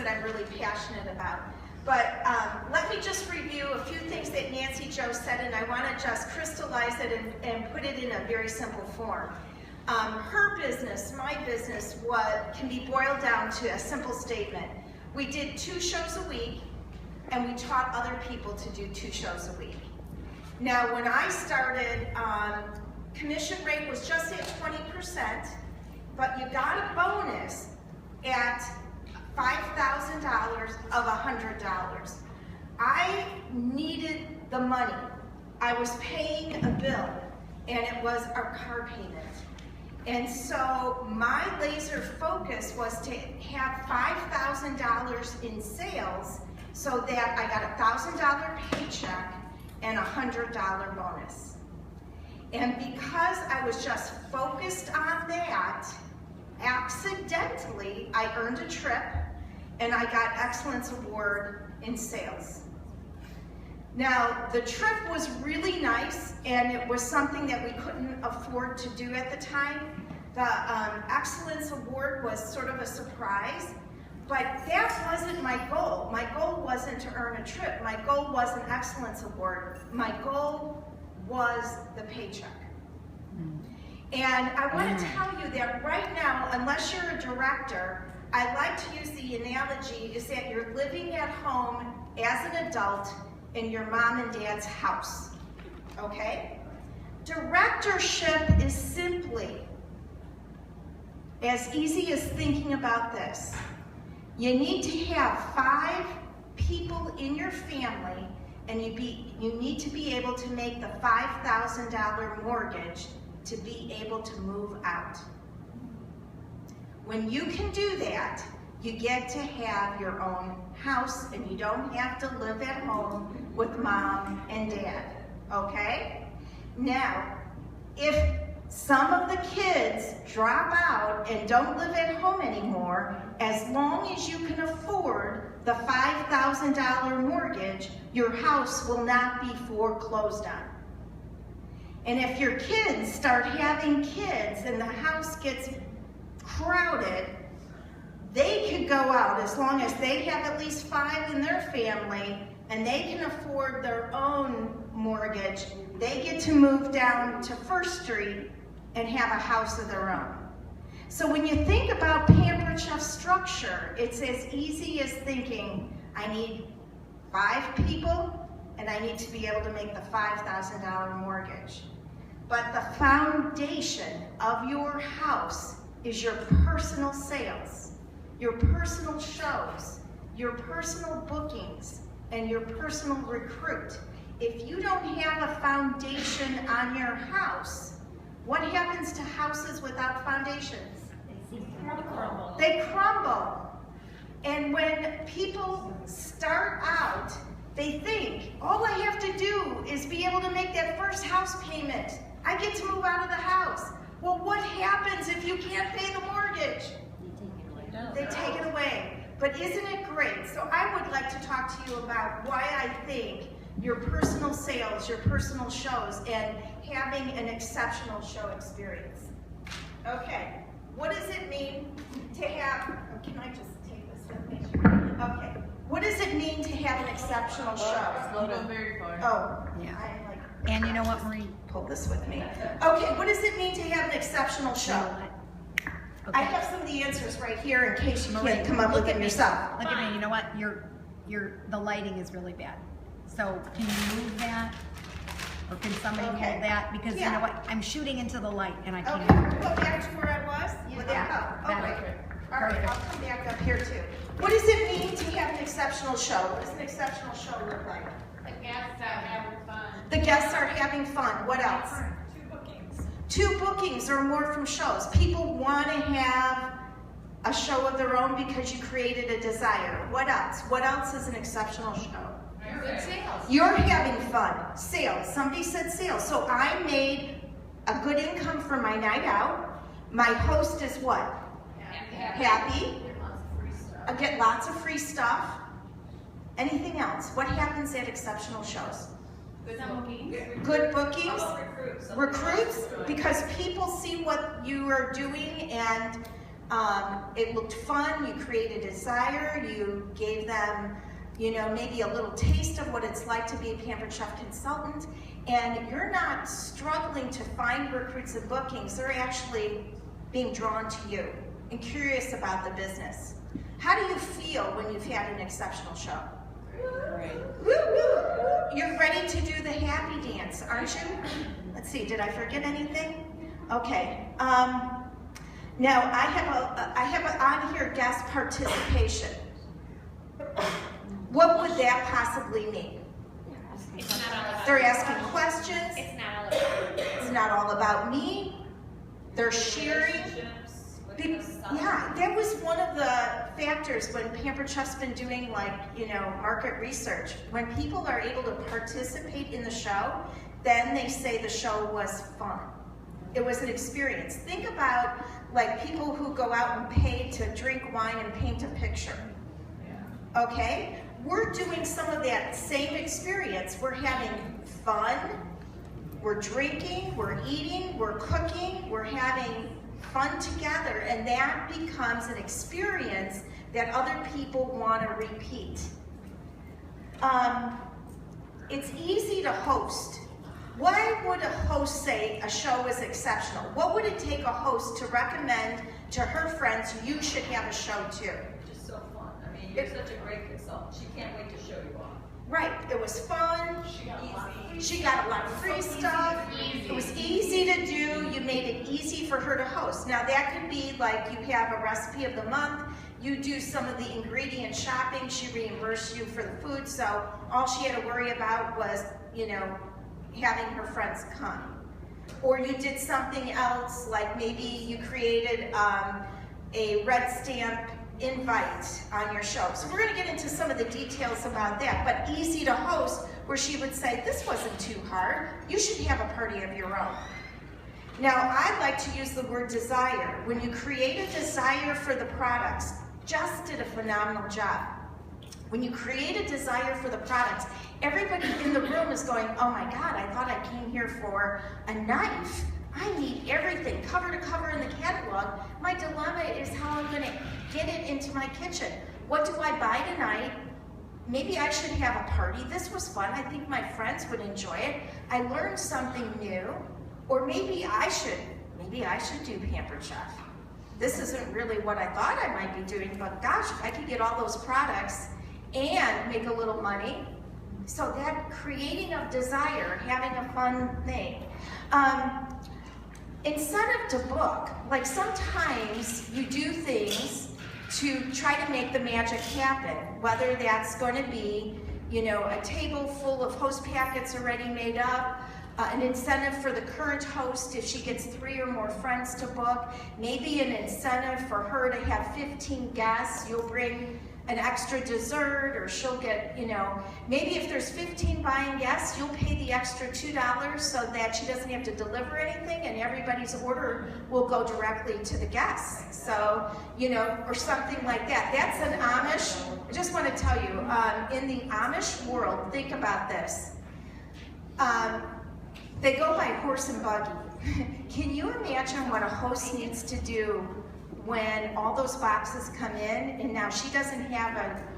that I'm really passionate about. But let me just review a few things that Nancy Jo said, and I want to just crystallize it and put it in a very simple form. Her business, my business, can be boiled down to a simple statement. We did 2 shows a week, and we taught other people to do 2 shows a week. Now, when I started, commission rate was just at 20%, but you got a bonus at $5,000 of $100. I needed the money. I was paying a bill, and it was our car payment. And so my laser focus was to have $5,000 in sales so that I got a $1,000 paycheck and a $100 bonus. And because I was just focused on that, accidentally, I earned a trip and I got Excellence Award in sales. Now, the trip was really nice, and it was something that we couldn't afford to do at the time. The Excellence Award was sort of a surprise, but that wasn't my goal. My goal wasn't to earn a trip. My goal was an Excellence Award. My goal was the paycheck. And I want to tell you that right now, unless you're a director, I like to use the analogy is that you're living at home as an adult in your mom and dad's house, okay? Directorship is simply as easy as thinking about this. You need to have 5 people in your family, and you need to be able to make the $5,000 mortgage to be able to move out. When you can do that, you get to have your own house, and you don't have to live at home with mom and dad, okay? Now, if some of the kids drop out and don't live at home anymore, as long as you can afford the $5,000 mortgage, your house will not be foreclosed on. And if your kids start having kids and the house gets crowded, they could go out as long as they have at least 5 in their family and they can afford their own mortgage. They get to move down to First Street and have a house of their own. So when you think about Pampered Chef structure, it's as easy as thinking, I need 5 people and I need to be able to make the $5,000 mortgage. But the foundation of your house is your personal sales, your personal shows, your personal bookings, and your personal recruit. If you don't have a foundation on your house, what happens to houses without foundations? They crumble. And when people start out, they think, all I have to do is be able to make that first house payment. I get to move out of the house. Well, what happens if you can't pay the mortgage? They take it away. But isn't it great? So I would like to talk to you about why I think your personal sales, your personal shows, and having an exceptional show experience. Okay, what does it mean to have, can I just take this with me? Okay, what does it mean to have an exceptional show? Slow down very far. Oh, Yeah. I'm like, And you know what, Marie? pull this with me. Okay, what does it mean to have an exceptional show? You know what? I Okay. have some of the answers right here in case you Marie, can't come up with look at them me. yourself. Look at me. You know what? The lighting is really bad. So can you move that? Or can somebody Okay. move that? Because you Yeah. know what? I'm shooting into the light and I can't. Okay, go back to where I was? Would that Yeah, help? better. Okay. All right, I'll come back up here too. What does it mean to have an exceptional show? What does an exceptional show look like? The guests are having fun. The guests are having fun. What else? 2 bookings. 2 bookings or more from shows. People want to have a show of their own because you created a desire. What else? What else is an exceptional show? Good sales. You're having fun. Sales. Somebody said sales. So I made a good income for my night out. My host is what? Happy. I get lots of free stuff. Anything else? What happens at exceptional shows? Good bookings. Good bookings. Recruits. Recruits, because people see what you are doing and It looked fun, you created desire, you gave them, you know, maybe a little taste of what it's like to be a Pampered Chef consultant, and you're not struggling to find recruits and bookings, they're actually being drawn to you and curious about the business. How do you feel when you've had an exceptional show? Great. Woo, woo. You're ready to do the happy dance, aren't you? Let's see, did I forget anything? Okay. Now I have on here guest participation. What would that possibly mean? It's not all about They're asking questions. It's not all about It's not all about me. They're sharing. Yeah, that was one of the factors when Pampered Chef's been doing, like, you know, market research. When people are able to participate in the show, then they say the show was fun. It was an experience. Think about like people who go out and pay to drink wine and paint a picture. Okay? We're doing some of that same experience. We're having fun, we're drinking, we're eating, we're cooking, we're having fun together, and that becomes an experience that other people want to repeat. It's easy to host. Why would a host say a show is exceptional? What would it take a host to recommend to her friends, you should have a show too? Just so fun. I mean, you're such a great consultant. She can't wait to show you off. Right, it was fun. She got a lot of free stuff. It was easy to do. You made it easy for her to host. Now that could be like you have a recipe of the month, you do some of the ingredient shopping, she reimbursed you for the food, so all she had to worry about was, you know, having her friends come. Or you did something else, like maybe you created a red stamp invite on your show. So we're going to get into some of the details about that, but easy to host, where she would say, this wasn't too hard, you should have a party of your own. Now, I like to use the word desire. When you create a desire for the products, Jess did a phenomenal job. When you create a desire for the products, everybody in the room is going, oh my God, I thought I came here for a knife. I need everything, cover to cover in the catalog. My dilemma is how I'm gonna get it into my kitchen. What do I buy tonight? Maybe I should have a party. This was fun. I think my friends would enjoy it. I learned something new. Or maybe I should do Pampered Chef. This isn't really what I thought I might be doing, but gosh, if I could get all those products and make a little money. So that creating of desire, having a fun thing. Incentive to book, like sometimes you do things to try to make the magic happen, whether that's going to be, you know, a table full of host packets already made up, an incentive for the current host if she gets 3 or more friends to book, maybe an incentive for her to have 15 guests, you'll bring an extra dessert, or she'll get, you know, maybe if there's 15 buying guests, you'll pay the extra $2 so that she doesn't have to deliver anything and everybody's order will go directly to the guests. So, you know, or something like that. That's an Amish. I just want to tell you, in the Amish world, think about this. They go by horse and buggy. Can you imagine what a host needs to do when all those boxes come in and now she doesn't have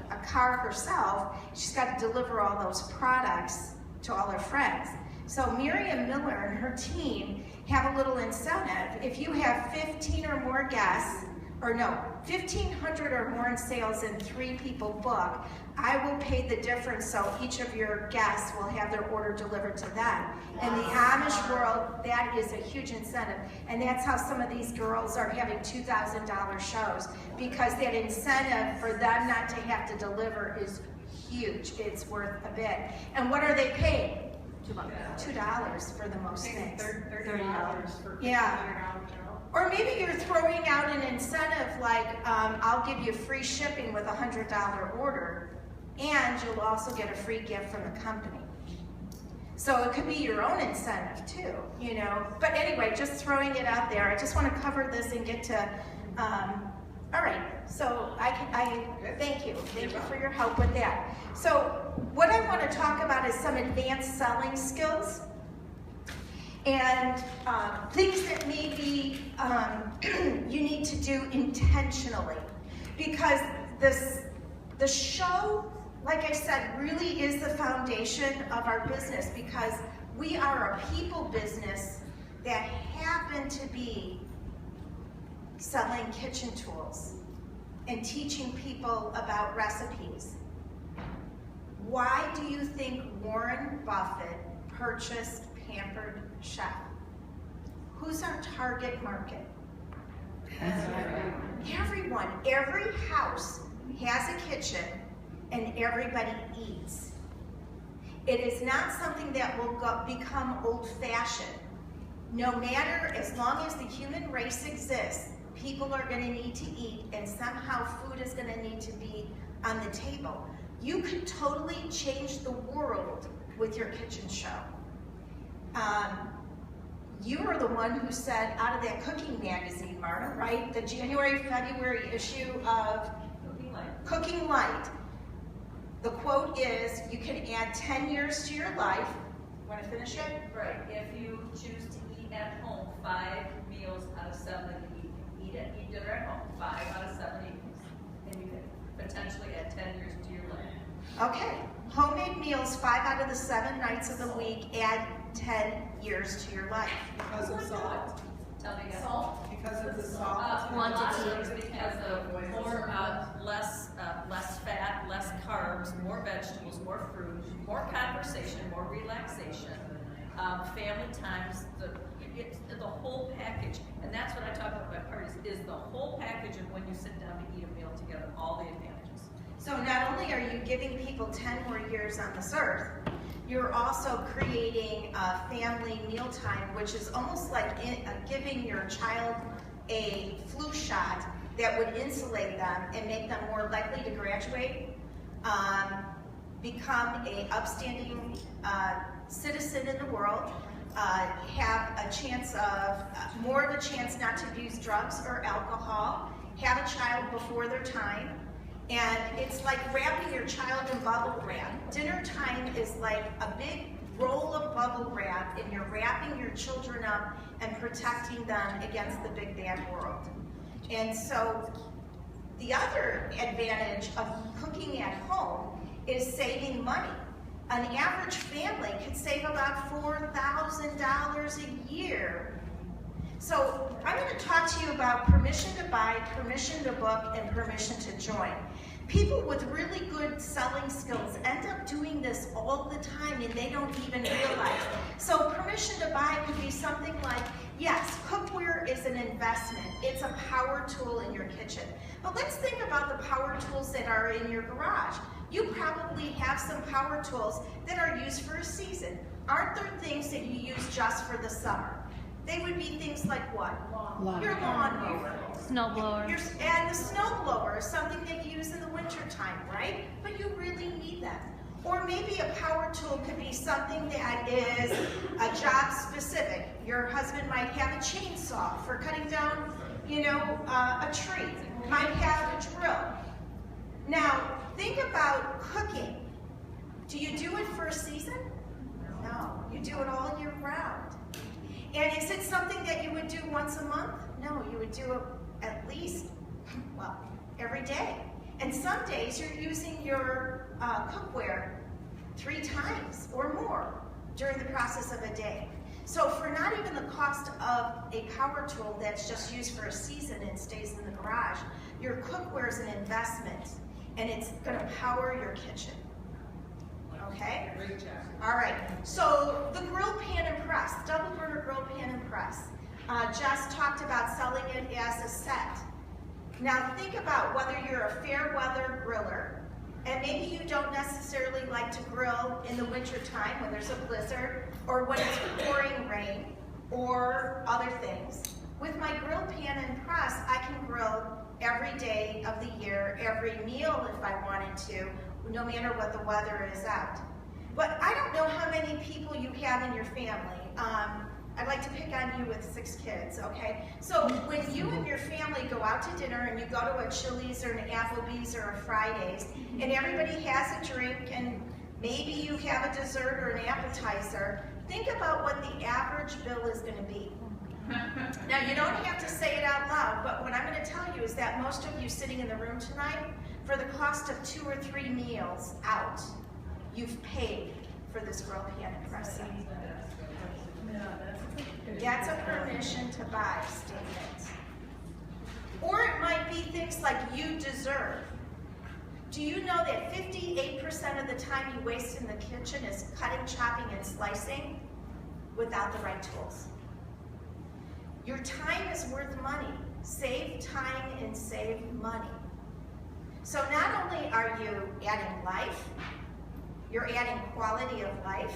a car herself, she's got to deliver all those products to all her friends. So Miriam Miller and her team have a little incentive. If you have 15 or more guests, or no, 1,500 or more in sales and 3 people book, I will pay the difference so each of your guests will have their order delivered to them. In the Amish world, that is a huge incentive. And that's how some of these girls are having $2,000 shows, because that incentive for them not to have to deliver is huge. It's worth a bit. And what are they paying? $2 for the most things. $30 for Yeah. Or maybe you're throwing out an incentive like, I'll give you free shipping with a $100 order, and you'll also get a free gift from the company. So it could be your own incentive too, you know. But anyway, just throwing it out there. I just want to cover this and get to, all right, so I thank you. Thank you for your help with that. So what I want to talk about is some advanced selling skills. and things that maybe you need to do intentionally. Because the show, like I said, really is the foundation of our business, because we are a people business that happen to be selling kitchen tools and teaching people about recipes. Why do you think Warren Buffett purchased Pampered Chef? Who's our target market? Everyone. Every house has a kitchen and everybody eats. It is not something that will become old-fashioned. No matter, as long as the human race exists, people are going to need to eat, and somehow food is going to need to be on the table. You could totally change the world with your kitchen show. You are the one who said, out of that cooking magazine, Marta, right? The January-February issue of Cooking Light. The quote is, you can add 10 years to your life. Want to finish it? Right. If you choose to eat at home 5 meals out of 7 that you eat dinner at home 5 out of 7 evenings, and you can potentially add 10 years to your life. Okay. Homemade meals 5 out of the 7 nights of the week add 10 years to your life. Because of salt. Tell me again. Salt. Because of the salt. Quantity. Because of more, less fat, less carbs, more vegetables, more fruit, more conversation, more relaxation, family times, the whole package. And that's what I talk about at my parties, is the whole package of when you sit down to eat a meal together, all the advantages. So not only are you giving people 10 more years on this earth, you're also creating a family mealtime, which is almost like giving your child a flu shot that would insulate them and make them more likely to graduate, become an upstanding citizen in the world, have a chance of, more of a chance not to use drugs or alcohol, have a child before their time. And it's like wrapping your child in bubble wrap. Dinner time is like a big roll of bubble wrap, and you're wrapping your children up and protecting them against the big bad world. And so the other advantage of cooking at home is saving money. An average family could save about $4,000 a year. So I'm going to talk to you about permission to buy, permission to book, and permission to join. People with really good selling skills end up doing this all the time, and they don't even realize. So permission to buy could be something like, yes, cookware is an investment. It's a power tool in your kitchen. But let's think about the power tools that are in your garage. You probably have some power tools that are used for a season. Aren't there things that you use just for the summer? They would be things like what? Your lawnmower. Snowblower. And the snowblower is something that you use in the wintertime, right? But you really need them. Or maybe a power tool could be something that is a job specific. Your husband might have a chainsaw for cutting down, a tree. Might have a drill. Now, think about cooking. Do you do it for a season? No, you do it all year round. And is it something that you would do once a month? No, you would do it at least, every day. And some days you're using your cookware 3 times or more during the process of a day. So for not even the cost of a power tool that's just used for a season and stays in the garage, your cookware is an investment, and it's going to power your kitchen. Okay? Great job. All right, so the grill pan and press, double burner grill pan and press. Jess talked about selling it as a set. Now think about whether you're a fair weather griller, and maybe you don't necessarily like to grill in the winter time when there's a blizzard, or when it's pouring rain, or other things. With my grill pan and press, I can grill every day of the year, every meal if I wanted to, no matter what the weather is out. But I don't know how many people you have in your family. I'd like to pick on you with 6 kids, okay? So when you and your family go out to dinner and you go to a Chili's or an Applebee's or a Friday's, and everybody has a drink and maybe you have a dessert or an appetizer, think about what the average bill is going to be. Now, you don't have to say it out loud, but what I'm going to tell you is that most of you sitting in the room tonight, for the cost of 2 or 3 meals out, you've paid for this grill pan and press set. That's a permission to buy statement. Or it might be things like you deserve. Do you know that 58% of the time you waste in the kitchen is cutting, chopping, and slicing without the right tools? Your time is worth money. Save time and save money. So not only are you adding life, you're adding quality of life,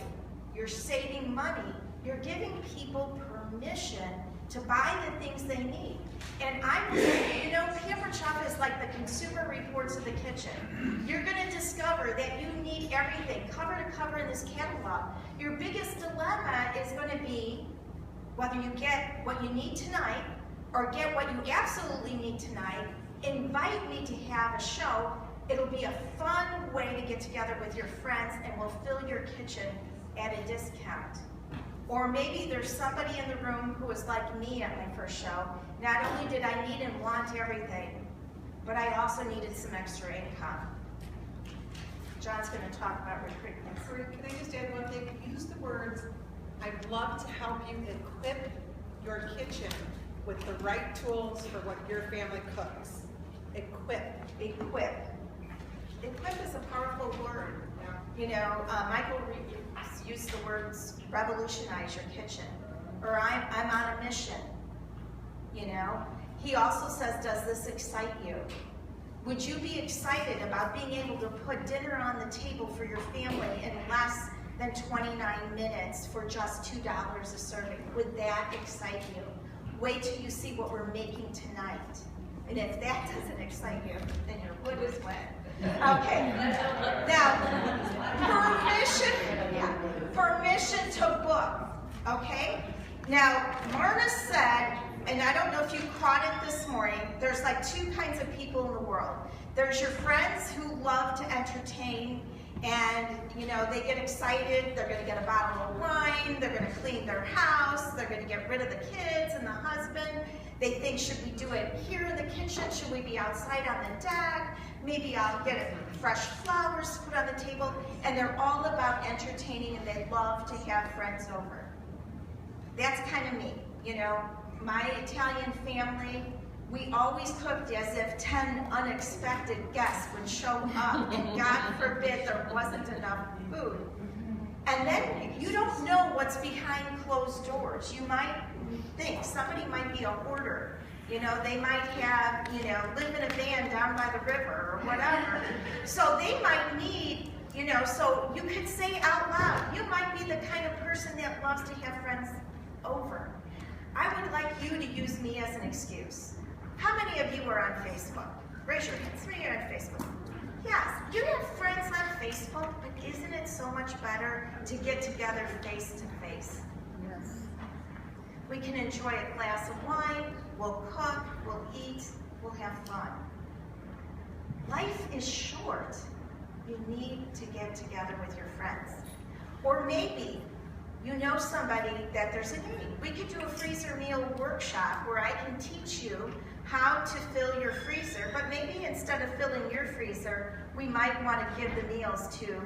you're saving money, you're giving people permission to buy the things they need. And I will say, you know, Pampered Chef is like the Consumer Reports of the kitchen. You're going to discover that you need everything, cover to cover in this catalog. Your biggest dilemma is going to be whether you get what you need tonight or get what you absolutely need tonight. Invite me to have a show. It'll be a fun way to get together with your friends, and we'll fill your kitchen at a discount. Or maybe there's somebody in the room who was like me at my first show. Not only did I need and want everything, but I also needed some extra income. John's going to talk about recruitment. Can I just add one thing? Use the words, I'd love to help you equip your kitchen with the right tools for what your family cooks. Equip. Equip. Equip is a powerful word. You know, Michael used the words revolutionize your kitchen, or I'm on a mission. You know, he also says, does this excite you? Would you be excited about being able to put dinner on the table for your family in less than 29 minutes for just $2 a serving? Would that excite you? Wait till you see what we're making tonight. And if that doesn't excite you, then your wood is wet. Okay, now, permission to book, okay? Now, Marna said, and I don't know if you caught it this morning, there's like 2 kinds of people in the world. There's your friends who love to entertain, and you know, they get excited, they're gonna get a bottle of wine, they're gonna clean their house, they're gonna get rid of the kids and the husband. They think, should we do it here in the kitchen? Should we be outside on the deck? Maybe I'll get fresh flowers to put on the table. And they're all about entertaining, and they love to have friends over. That's kind of me, you know. My Italian family, we always cooked as if 10 unexpected guests would show up, and God forbid there wasn't enough food. And then you don't know what's behind closed doors. You might think somebody might be a hoarder. You know, they might have, you know, live in a van down by the river or whatever. So they might need, you know, so you could say out loud, you might be the kind of person that loves to have friends over. I would like you to use me as an excuse. How many of you are on Facebook? Raise your hands. How many are on Facebook? Yes, you have friends on Facebook, but isn't it so much better to get together face to face? Yes. We can enjoy a glass of wine, we'll cook, we'll eat, we'll have fun. Life is short. You need to get together with your friends. Or maybe you know somebody that there's a need. We could do a freezer meal workshop where I can teach you how to fill your freezer, but maybe instead of filling your freezer, we might want to give the meals to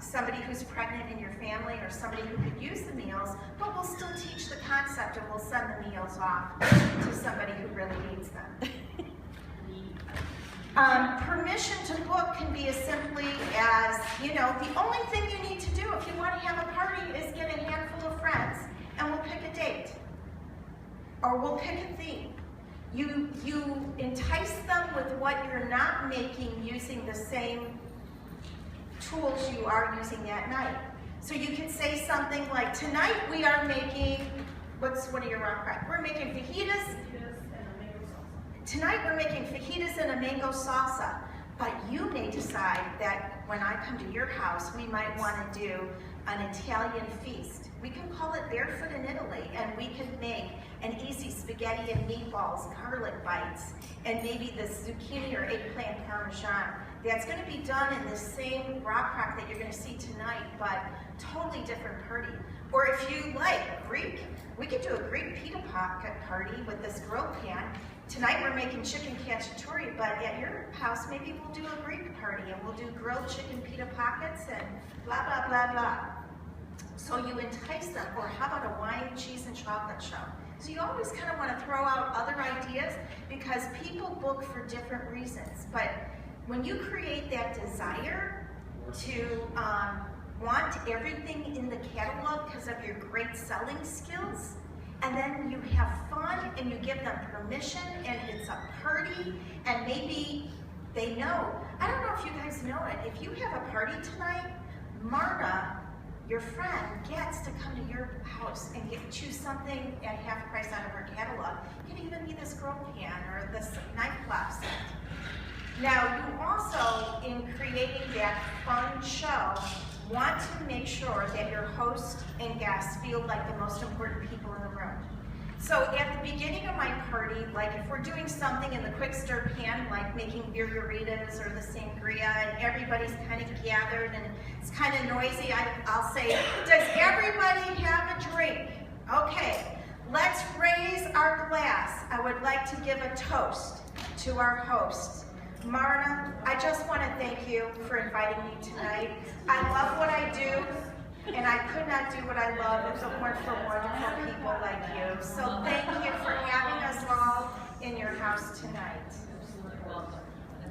somebody who's pregnant in your family or somebody who could use the meals, but we'll still teach the concept and we'll send the meals off to somebody who really needs them. Permission to book can be as simply as, you know, the only thing you need to do if you want to have a party is get a handful of friends and we'll pick a date or we'll pick a theme. You entice them with what you're not making using the same tools you are using that night. So you can say something like, tonight we are making, what are your rock cracks? We're making fajitas. Tonight we're making fajitas and a mango salsa. But you may decide that when I come to your house, we might want to do an Italian feast. We can call it Barefoot in Italy, and we could make an easy spaghetti and meatballs, garlic bites, and maybe the zucchini or eggplant parmesan. That's going to be done in the same rock that you're going to see tonight, but totally different party. Or if you like Greek, we could do a Greek pita pocket party with this grill pan. Tonight we're making chicken cacciatore, but at your house maybe we'll do a Greek party and we'll do grilled chicken pita pockets and blah, blah, blah, blah. So you entice them. Or how about a wine, cheese, and chocolate show? So you always kind of want to throw out other ideas because people book for different reasons. But when you create that desire to want everything in the catalog because of your great selling skills, and then you have fun and you give them permission and it's a party and maybe they know. I don't know if you guys know it. If you have a party tonight, Marna, your friend, gets to come to your house and choose something at half price out of her catalog. It can even be this grill pan or this knife flap set. Now, you also, in creating that fun show, want to make sure that your host and guests feel like the most important people in the room. So at the beginning of my party, like if we're doing something in the quick stir pan, like making margaritas or the sangria, and everybody's kind of gathered and it's kind of noisy, I'll say, does everybody have a drink? Okay, let's raise our glass. I would like to give a toast to our hosts. Marna, I just want to thank you for inviting me tonight. I love what I do, and I could not do what I love if it weren't for wonderful people like you. So thank you for having us all in your house tonight.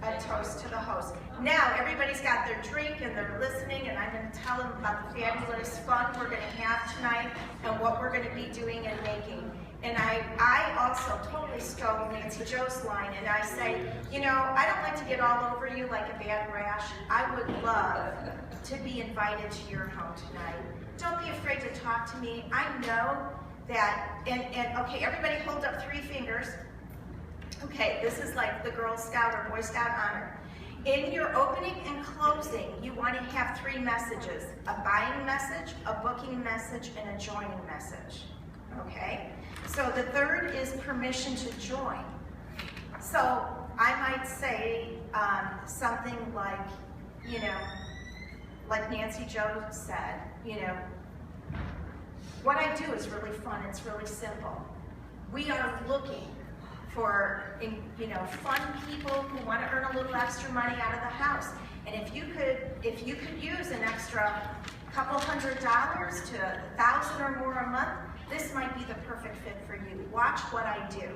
A toast to the host. Now, everybody's got their drink and they're listening, and I'm going to tell them about the fabulous fun we're going to have tonight and what we're going to be doing and making. And I also totally stole Nancy Jo's line, and I say, you know, I don't like to get all over you like a bad rash. I would love to be invited to your home tonight. Don't be afraid to talk to me. I know that, and okay, everybody hold up 3 fingers. Okay, this is like the Girl Scout or Boy Scout honor. In your opening and closing, you want to have 3 messages: a buying message, a booking message, and a joining message. Okay? So the third is permission to join. So I might say something like, you know, like Nancy Jo said, you know, what I do is really fun, it's really simple. We are looking for, you know, fun people who want to earn a little extra money out of the house. And if you could use an extra couple $100 to $1,000 or more a month, this might be the perfect fit for you. Watch what I do.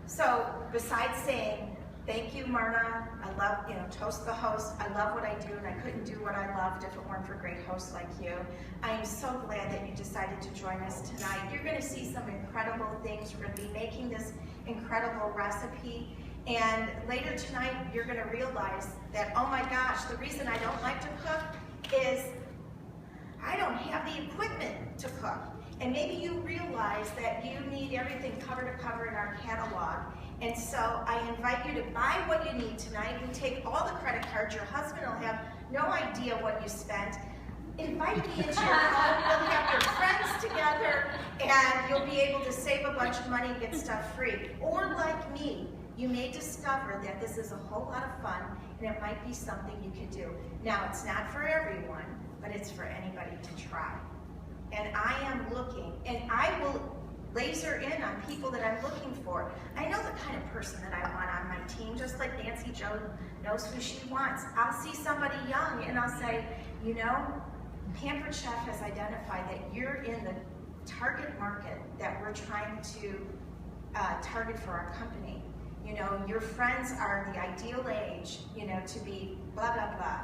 So besides saying, thank you, Marna, I love, you know, toast the host, I love what I do and I couldn't do what I loved if it weren't for great hosts like you. I am so glad that you decided to join us tonight. You're going to see some incredible things. We're going to be making this incredible recipe. And later tonight, you're going to realize that, oh my gosh, the reason I don't like to cook is I don't have the equipment to cook. And maybe you realize that you need everything cover to cover in our catalog. And so I invite you to buy what you need tonight. We take all the credit cards. Your husband will have no idea what you spent. Invite me into your home. You'll have your friends together, and you'll be able to save a bunch of money and get stuff free. Or like me, you may discover that this is a whole lot of fun, and it might be something you could do. Now, it's not for everyone, but it's for anybody to try. And I am looking, and I will laser in on people that I'm looking for. I know the kind of person that I want on my team, just like Nancy Jo knows who she wants. I'll see somebody young, and I'll say, you know, Pampered Chef has identified that you're in the target market that we're trying to target for our company. You know, your friends are the ideal age, you know, to be blah, blah, blah.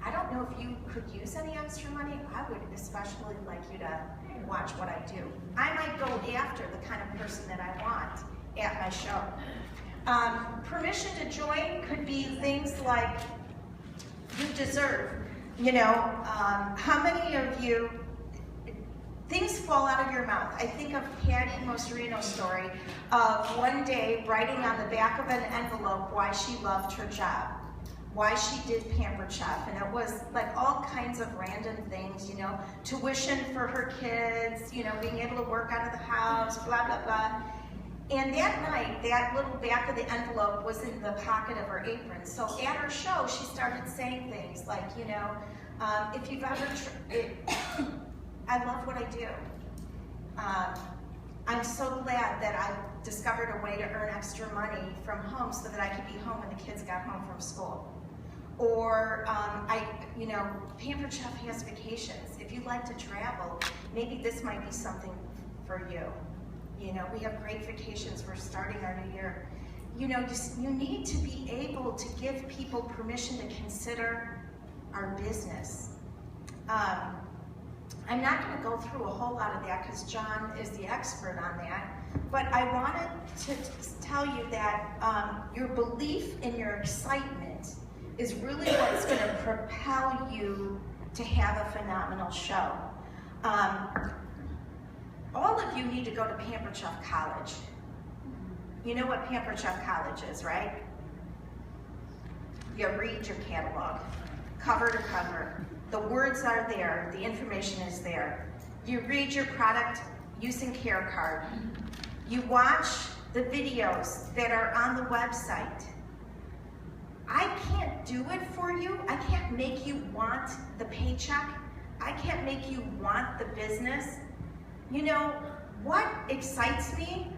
I don't know if you could use any extra money. I would especially like you to watch what I do. I might go after the kind of person that I want at my show. Permission to join could be things like you deserve. You know, how many of you, things fall out of your mouth. I think of Patty Mosarino's story of one day writing on the back of an envelope why she loved her job. why she did Pamper Chef, and it was like all kinds of random things, you know, tuition for her kids, you know, being able to work out of the house, blah, blah, blah. And that night, that little back of the envelope was in the pocket of her apron. So at her show, she started saying things like, you know, if you've ever, I love what I do. I'm so glad that I discovered a way to earn extra money from home so that I could be home when the kids got home from school. Or, you know, Pamper Chef has vacations. If you like to travel, maybe this might be something for you. You know, we have great vacations. We're starting our new year. You know, you need to be able to give people permission to consider our business. I'm not going to go through a whole lot of that because John is the expert on that, but I wanted to tell you that your belief and your excitement is really what's going to propel you to have a phenomenal show. All of you need to go to Pamper Chef College. You know what Pamper Chef College is, right? You read your catalog, cover to cover. The words are there, the information is there. You read your product use and care card. You watch the videos that are on the website. I can't do it for you. I can't make you want the paycheck. I can't make you want the business. You know, what excites me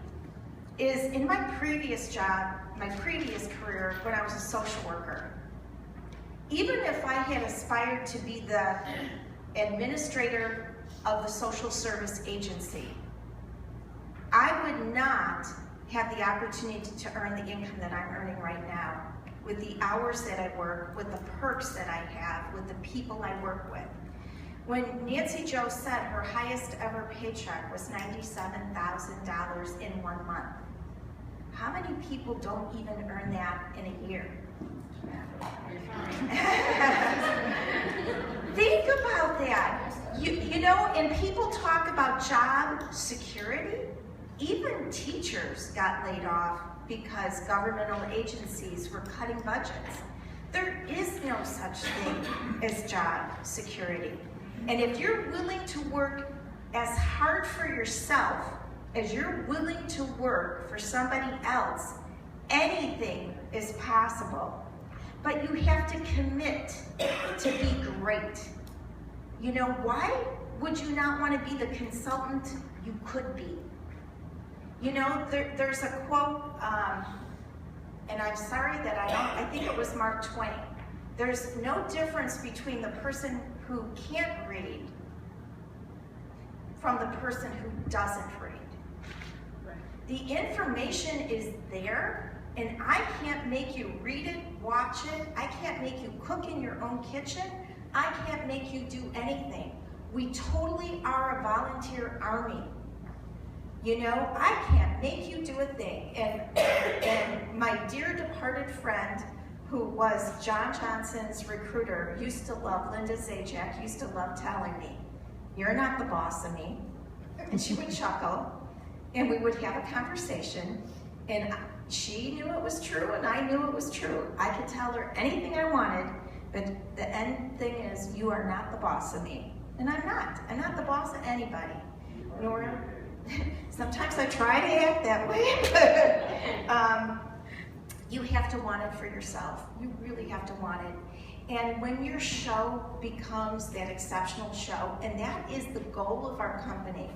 is in my previous job, my previous career, when I was a social worker, even if I had aspired to be the administrator of the social service agency, I would not have the opportunity to earn the income that I'm earning right now, with the hours that I work, with the perks that I have, with the people I work with. When Nancy Jo said her highest ever paycheck was $97,000 in 1 month, how many people don't even earn that in a year? Think about that. You know, and people talk about job security. Even teachers got laid off because governmental agencies were cutting budgets. There is no such thing as job security. And if you're willing to work as hard for yourself as you're willing to work for somebody else, anything is possible. But you have to commit to be great. You know, why would you not want to be the consultant you could be? You know, there's a quote, and I'm sorry that I think it was Mark Twain. There's no difference between the person who can't read from the person who doesn't read. The information is there, and I can't make you read it, watch it. I can't make you cook in your own kitchen. I can't make you do anything. We totally are a volunteer army. You know, I can't make you do a thing. And my dear departed friend, who was John Johnson's recruiter, used to love, Linda Zajac, used to love telling me, "You're not the boss of me." And she would chuckle, and we would have a conversation, and she knew it was true, and I knew it was true. I could tell her anything I wanted, but the end thing is, you are not the boss of me. And I'm not. I'm not the boss of anybody. Nor, sometimes I try to act that way, but you have to want it for yourself. You really have to want it. And when your show becomes that exceptional show, and that is the goal of our company,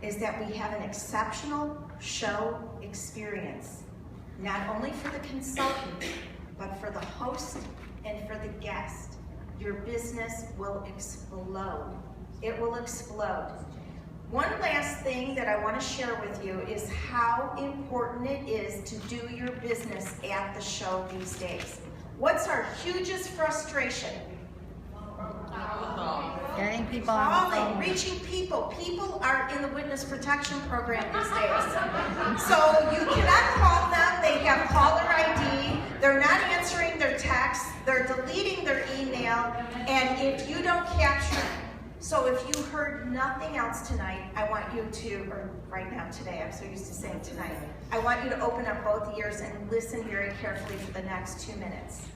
is that we have an exceptional show experience, not only for the consultant, but for the host and for the guest. Your business will explode. It will explode. One last thing that I want to share with you is how important it is to do your business at the show these days. What's our hugest frustration? Getting people on the Calling, phone. reaching people. People are in the witness protection program these days. So you cannot call them. They have caller ID. They're not answering their texts. They're deleting their email. And if you don't capture it, so if you heard nothing else tonight, I want you to, or right now today, I'm so used to saying tonight, I want you to open up both ears and listen very carefully for the next 2 minutes.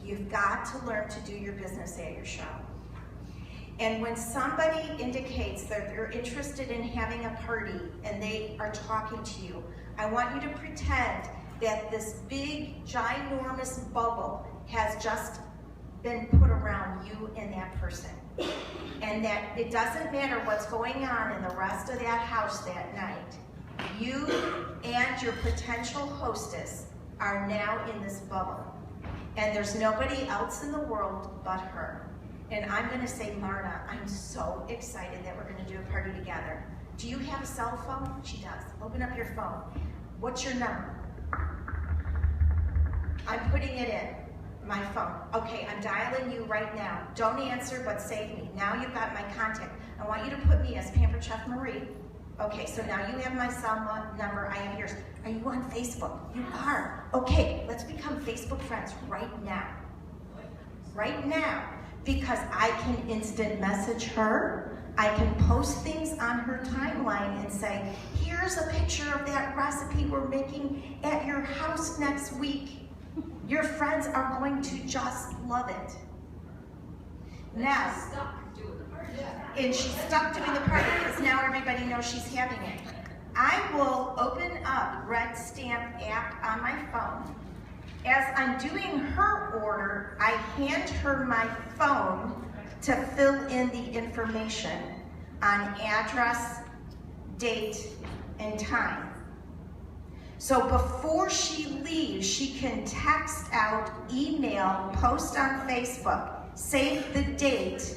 You've got to learn to do your business at your show. And when somebody indicates that they're interested in having a party and they are talking to you, I want you to pretend that this big, ginormous bubble has just been put around you and that person. And that it doesn't matter what's going on in the rest of that house that night. You and your potential hostess are now in this bubble. And there's nobody else in the world but her. And I'm gonna say, Marna, I'm so excited that we're gonna do a party together. Do you have a cell phone? She does. Open up your phone. What's your number? I'm putting it in my phone. Okay, I'm dialing you right now. Don't answer, but save me. Now you've got my contact. I want you to put me as Pampered Chef Marie. Okay, so now you have my cell number, I have yours. Are you on Facebook? You are. Okay, let's become Facebook friends right now. Right now, because I can instant message her. I can post things on her timeline and say, here's a picture of that recipe we're making at your house next week. Your friends are going to just love it. Now, and she's stuck doing the party because now everybody knows she's having it. I will open up Red Stamp app on my phone. As I'm doing her order, I hand her my phone to fill in the information on address, date, and time. So before she leaves, she can text out, email, post on Facebook, save the date,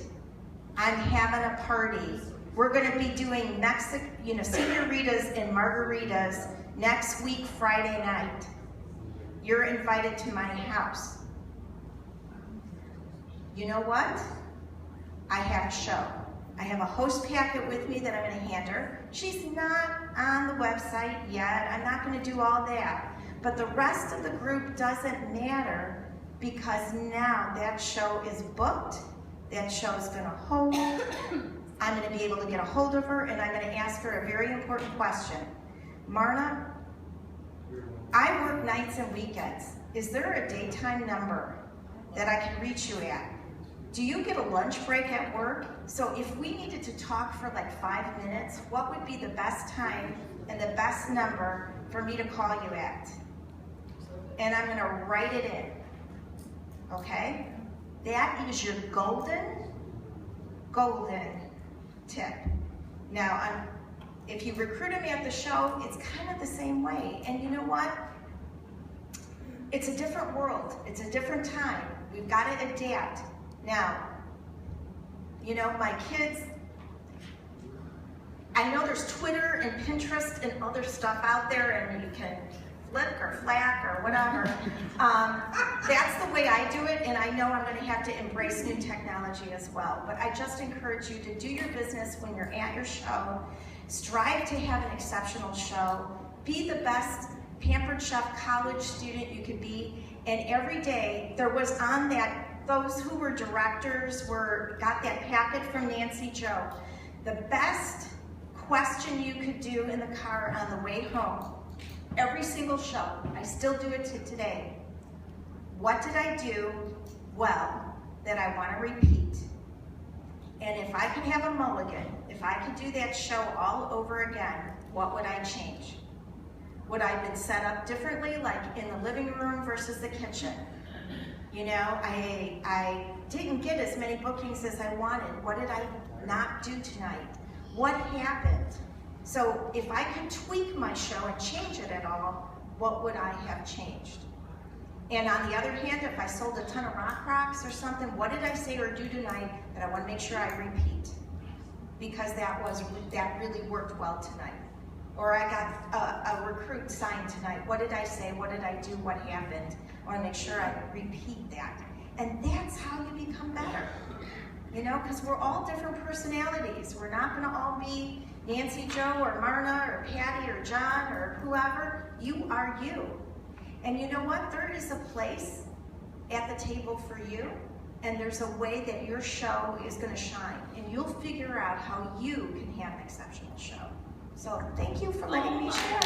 I'm having a party. We're gonna be doing senoritas and margaritas next week, Friday night. You're invited to my house. You know what? I have a show. I have a host packet with me that I'm gonna hand her. She's not on the website yet. I'm not gonna do all that. But the rest of the group doesn't matter because now that show is booked. That show is gonna hold. I'm gonna be able to get a hold of her and I'm gonna ask her a very important question. Marna, I work nights and weekends. Is there a daytime number that I can reach you at? Do you get a lunch break at work? So if we needed to talk for like 5 minutes, what would be the best time and the best number for me to call you at? And I'm gonna write it in, okay? That is your golden tip. Now, if you recruited me at the show, it's kind of the same way. And you know what? It's a different world. It's a different time. We've got to adapt. Now, you know, my kids, I know there's Twitter and Pinterest and other stuff out there and you can flick or flack or whatever. That's the way I do it, and I know I'm going to have to embrace new technology as well. But I just encourage you to do your business when you're at your show. Strive to have an exceptional show. Be the best Pampered Chef college student you could be. And every day, there was on that, those who were directors got that packet from Nancy Joe. The best question you could do in the car on the way home. Every single show, I still do it to today. What did I do well that I want to repeat? And if I could have a mulligan, if I could do that show all over again, what would I change? Would I have been set up differently, like in the living room versus the kitchen? You know, I didn't get as many bookings as I wanted. What did I not do tonight? What happened? So if I could tweak my show and change it at all, what would I have changed? And on the other hand, if I sold a ton of rock rocks or something, what did I say or do tonight that I want to make sure I repeat? Because that really worked well tonight. Or I got a recruit signed tonight. What did I say? What did I do? What happened? I want to make sure I repeat that. And that's how you become better. You know, because we're all different personalities. We're not going to all be Nancy Joe or Marna or Patty or John or whoever. You are you. And you know what? There is a place at the table for you, and there's a way that your show is going to shine. And you'll figure out how you can have an exceptional show. So thank you for letting me share.